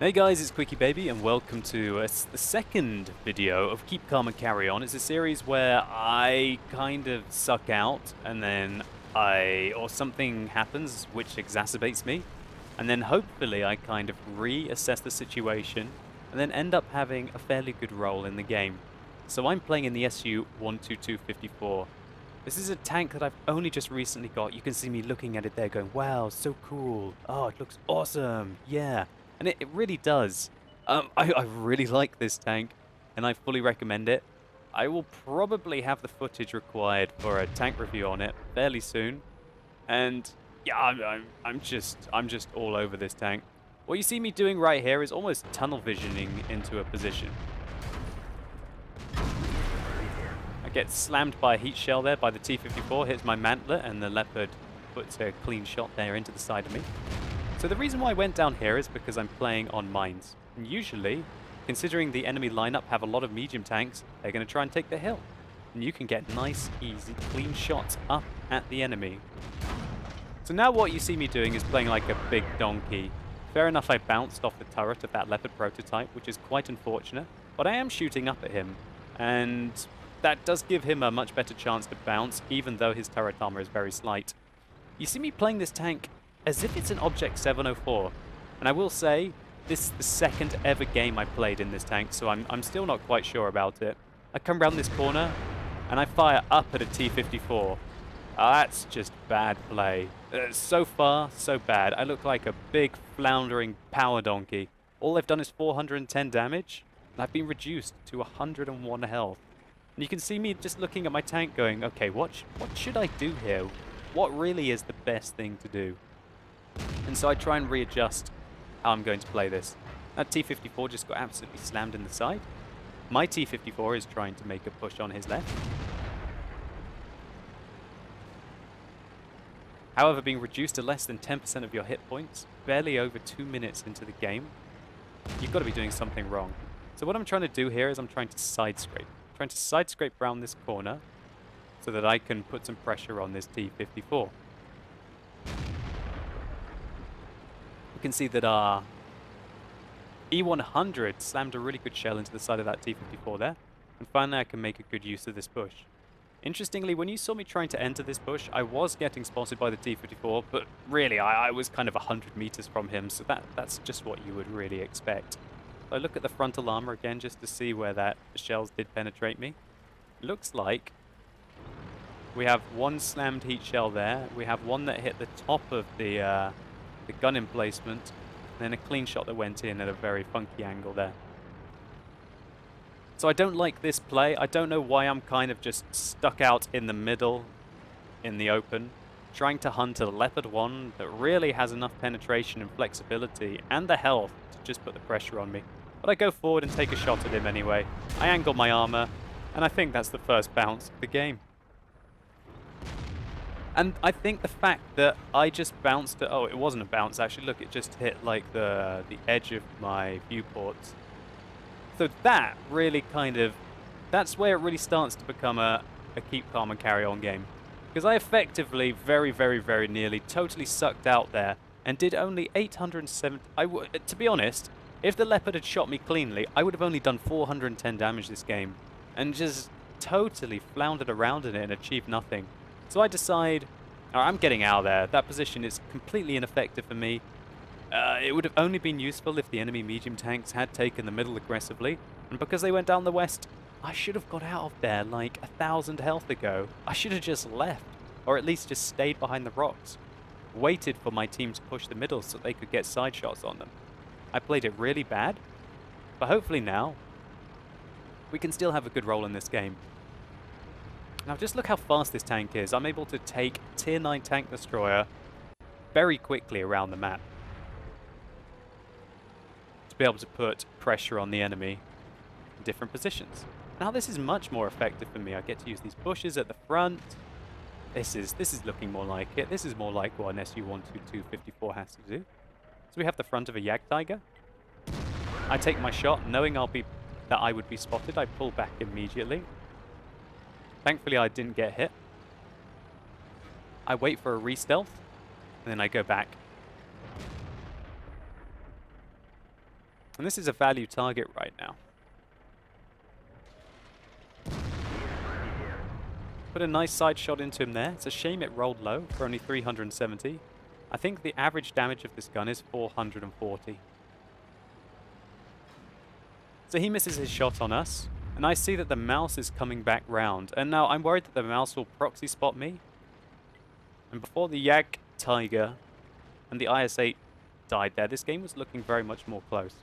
Hey guys, it's QuickyBaby and welcome to the second video of Keep Calm and Carry On. It's a series where I kind of suck out and then or something happens which exacerbates me, and then hopefully I kind of reassess the situation and then end up having a fairly good role in the game. So I'm playing in the SU-12254. This is a tank that I've only just recently got. You can see me looking at it there going, wow, so cool. Oh, it looks awesome. Yeah. And it really does. I really like this tank, and I fully recommend it. I will probably have the footage required for a tank review on it fairly soon. And yeah, I'm just all over this tank. What you see me doing right here is almost tunnel visioning into a position. I get slammed by a heat shell there by the T-54, hits my mantlet, and the Leopard puts a clean shot there into the side of me. So the reason why I went down here is because I'm playing on mines. And usually, considering the enemy lineup have a lot of medium tanks, they're going to try and take the hill. And you can get nice, easy, clean shots up at the enemy. So now what you see me doing is playing like a big donkey. Fair enough, I bounced off the turret of that Leopard prototype, which is quite unfortunate. But I am shooting up at him. And that does give him a much better chance to bounce, even though his turret armor is very slight. You see me playing this tank as if it's an Object 704. And I will say, this is the second ever game I played in this tank, so I'm still not quite sure about it. I come around this corner, and I fire up at a T-54. That's just bad play. So far, so bad. I look like a big, floundering power donkey. All I've done is 410 damage, and I've been reduced to 101 health. And you can see me just looking at my tank going, okay, what should I do here? What really is the best thing to do? And so I try and readjust how I'm going to play this. That T-54 just got absolutely slammed in the side. My T-54 is trying to make a push on his left. However, being reduced to less than 10% of your hit points, barely over 2 minutes into the game, you've got to be doing something wrong. So what I'm trying to do here is I'm trying to side scrape. I'm trying to side scrape around this corner so that I can put some pressure on this T-54. You can see that our E100 slammed a really good shell into the side of that T-54 there. And finally I can make a good use of this bush. Interestingly, when you saw me trying to enter this bush, I was getting spotted by the T-54, but really I was kind of 100 meters from him, so that's just what you would really expect. So I look at the frontal armor again just to see where the shells did penetrate me. It looks like we have one slammed heat shell there, we have one that hit the top of the gun emplacement, and then a clean shot that went in at a very funky angle there. So I don't like this play. I don't know why I'm kind of just stuck out in the middle, in the open, trying to hunt a Leopard 1 that really has enough penetration and flexibility and the health to just put the pressure on me. But I go forward and take a shot at him anyway. I angle my armor, and I think that's the first bounce of the game. And I think the fact that I just bounced it... Oh, it wasn't a bounce, actually. Look, it just hit, like, the edge of my viewport. So that really kind of... That's where it really starts to become a keep calm and carry on game. Because I effectively, very, very, very nearly, totally sucked out there and did only 870... To be honest, if the Leopard had shot me cleanly, I would have only done 410 damage this game. And just totally floundered around in it and achieved nothing. So I decide, I'm getting out of there. That position is completely ineffective for me. It would have only been useful if the enemy medium tanks had taken the middle aggressively. And because they went down the west, I should have got out of there like 1,000 health ago. I should have just left, or at least just stayed behind the rocks. Waited for my team to push the middle so they could get side shots on them. I played it really bad, but hopefully now we can still have a good role in this game. Now just look how fast this tank is. I'm able to take tier 9 tank destroyer very quickly around the map to be able to put pressure on the enemy in different positions. Now this is much more effective for me. I get to use these bushes at the front. This is looking more like it. This is more like what an SU-12254 has to do. So we have the front of a Jagdtiger. I take my shot knowing that I would be spotted. I pull back immediately. Thankfully, I didn't get hit. I wait for a re-stealth, and then I go back. And this is a value target right now. Put a nice side shot into him there. It's a shame it rolled low for only 370. I think the average damage of this gun is 440. So he misses his shot on us, and I see that the mouse is coming back round. And now I'm worried that the mouse will proxy spot me. And before the Yak Tiger and the IS-8 died there, this game was looking very much more close.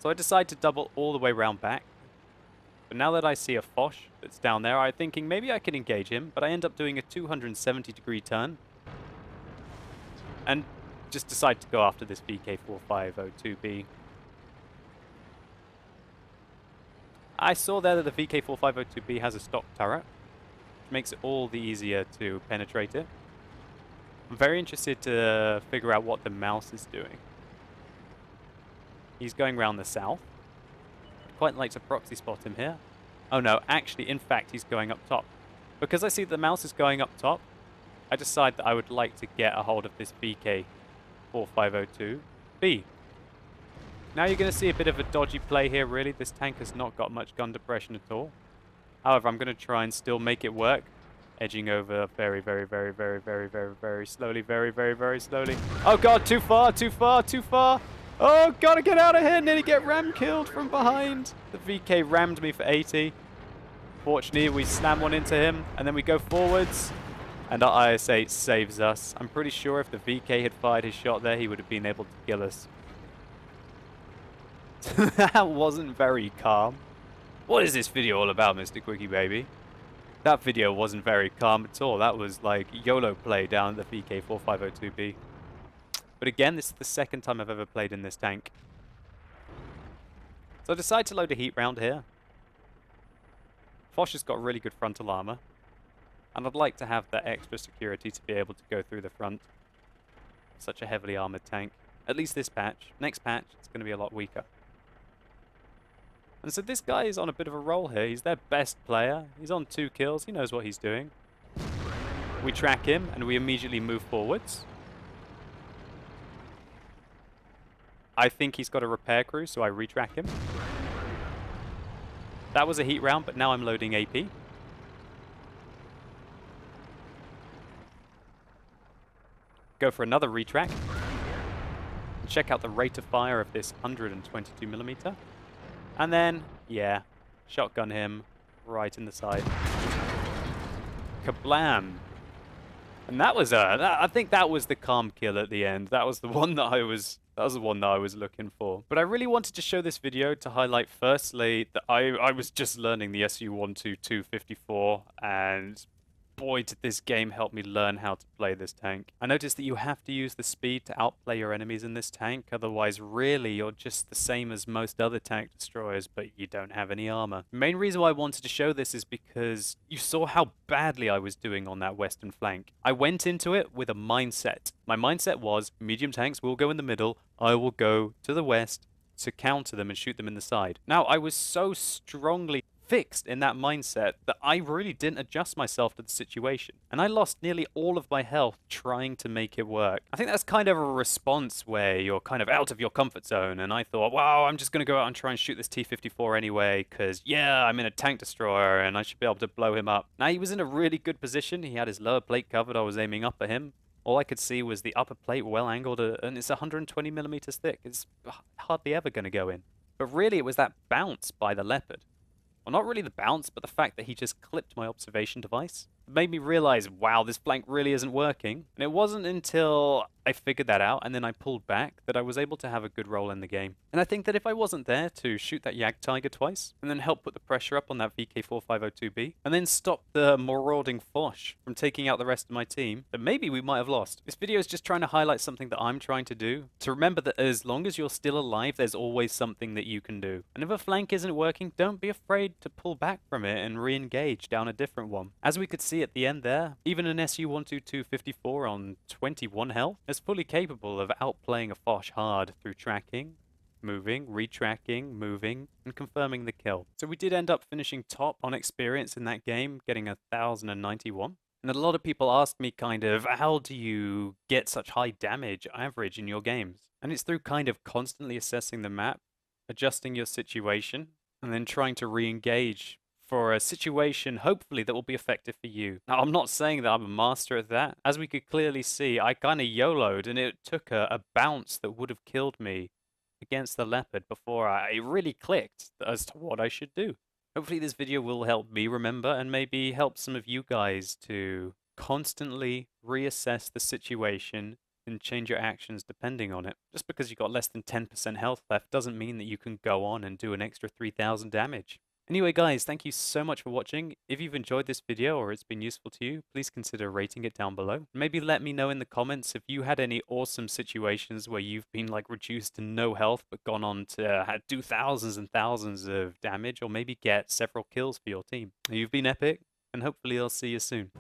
So I decide to double all the way round back. But now that I see a Foch that's down there, I'm thinking maybe I can engage him, but I end up doing a 270-degree turn. And just decide to go after this VK4502B. I saw there that the VK4502B has a stock turret, which makes it all the easier to penetrate it. I'm very interested to figure out what the mouse is doing. He's going around the south. I'd quite like to proxy spot him here. Oh no, actually, in fact, he's going up top. Because I see the mouse is going up top, I decide that I would like to get a hold of this VK4502B. Now you're going to see a bit of a dodgy play here, really. This tank has not got much gun depression at all. However, I'm going to try and still make it work. Edging over very, very, very, very, very, very, very slowly. Very, very, very slowly. Oh god, too far, too far, too far. Oh, gotta get out of here. Nearly get ram killed from behind. The VK rammed me for 80. Fortunately, we slam one into him, and then we go forwards. And our IS-8 saves us. I'm pretty sure if the VK had fired his shot there, he would have been able to kill us. That wasn't very calm. What is this video all about, Mr. QuickyBaby? That video wasn't very calm at all. That was like YOLO play down at the VK4502B. But again, this is the second time I've ever played in this tank. So I decide to load a heat round here. Foch has got really good frontal armor. And I'd like to have that extra security to be able to go through the front. Such a heavily armored tank. At least this patch. Next patch, it's going to be a lot weaker. And so this guy is on a bit of a roll here. He's their best player. He's on 2 kills. He knows what he's doing. We track him, and we immediately move forwards. I think he's got a repair crew, so I retrack him. That was a heat round, but now I'm loading AP. Go for another retrack. Check out the rate of fire of this 122mm. And then, yeah, shotgun him right in the side. Kablam! And that was I think that was the calm kill at the end. That was the one that I was looking for. But I really wanted to show this video to highlight firstly that I was just learning the SU-122-254, and boy did this game help me learn how to play this tank. I noticed that you have to use the speed to outplay your enemies in this tank, otherwise really you're just the same as most other tank destroyers, but you don't have any armor. The main reason why I wanted to show this is because you saw how badly I was doing on that western flank. I went into it with a mindset. My mindset was, medium tanks will go in the middle, I will go to the west to counter them and shoot them in the side. Now, I was so strongly fixed in that mindset that I really didn't adjust myself to the situation. And I lost nearly all of my health trying to make it work. I think that's kind of a response where you're kind of out of your comfort zone. And I thought, wow, I'm just going to go out and try and shoot this T-54 anyway, because, yeah, I'm in a tank destroyer and I should be able to blow him up. Now, he was in a really good position. He had his lower plate covered. I was aiming up at him. All I could see was the upper plate well angled, and it's 120mm thick. It's hardly ever going to go in. But really, it was that bounce by the Leopard. Well, not really the bounce, but the fact that he just clipped my observation device. It made me realize, wow, this flank really isn't working. And it wasn't until I figured that out and then I pulled back that I was able to have a good role in the game. And I think that if I wasn't there to shoot that Yak Tiger twice, and then help put the pressure up on that VK4502B, and then stop the marauding Foch from taking out the rest of my team, then maybe we might have lost. This video is just trying to highlight something that I'm trying to do, to remember that as long as you're still alive, there's always something that you can do. And if a flank isn't working, don't be afraid to pull back from it and re-engage down a different one. As we could see at the end there, even an SU-122-254 on 21 health is fully capable of outplaying a Foch hard through tracking, moving, retracking, moving, and confirming the kill. So we did end up finishing top on experience in that game, getting 1,091. And a lot of people ask me kind of, how do you get such high damage average in your games? And it's through kind of constantly assessing the map, adjusting your situation, and then trying to re-engage for a situation, hopefully, that will be effective for you. Now, I'm not saying that I'm a master at that. As we could clearly see, I kind of YOLO'd, and it took a bounce that would have killed me against the leopard before it really clicked as to what I should do. Hopefully this video will help me remember and maybe help some of you guys to constantly reassess the situation and change your actions depending on it. Just because you've got less than 10% health left doesn't mean that you can go on and do an extra 3000 damage. Anyway guys, thank you so much for watching. If you've enjoyed this video or it's been useful to you, please consider rating it down below. Maybe let me know in the comments if you had any awesome situations where you've been like reduced to no health but gone on to do thousands and thousands of damage or maybe get several kills for your team. You've been epic and hopefully I'll see you soon.